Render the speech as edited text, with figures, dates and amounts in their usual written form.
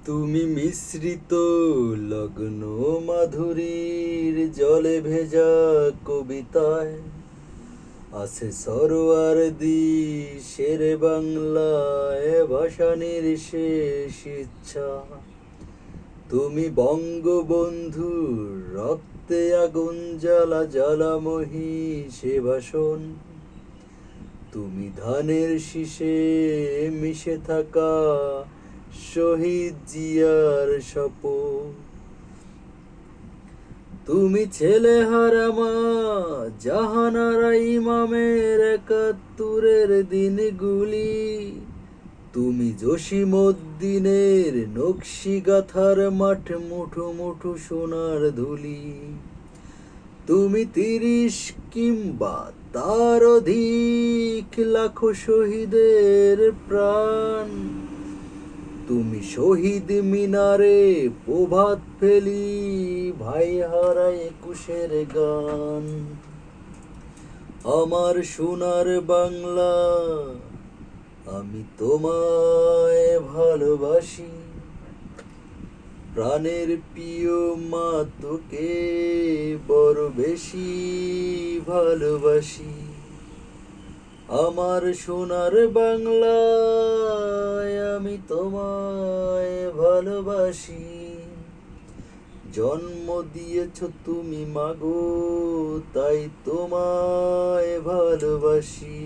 তুমি মিশ্রিত লগ্ন মাধুরীর জলে ভেজা কবিতায় আছে সরোয়ার্দী শেরে বাংলায় ভাসানির শেষ ইচ্ছা। তুমি বঙ্গবন্ধুর রক্তে আগুন জ্বালা জ্বালাময়ী সে ভাষণ। তুমি ধানের শীষে মিশে থাকা শহীদ জিয়ার শপথ। তুমি ছেলেহারা মা জাহানারা ইমামের ৭১-এর দিনগুলি। তুমি জসীমউদ্দিনের নকশি গাথার মাঠ মুঠো মুঠো সোনার ধুলি। তুমি ৩০ কিংবা তার অধিক লাখো শহীদের প্রাণ। তুমি শহীদ মিনারে প্রভাত ফেলি ভাই হারা ২১-এর গান। আমার সোনার বাংলা আমি তোমায় ভালোবাসি, প্রাণের প্রিয় মা তোকে বড় বেশি ভালোবাসি। আমার সোনার বাংলা আমি তোমায় ভালোবাসি। জন্ম দিয়েছ তুমি মাগো তাই তোমায় ভালোবাসি।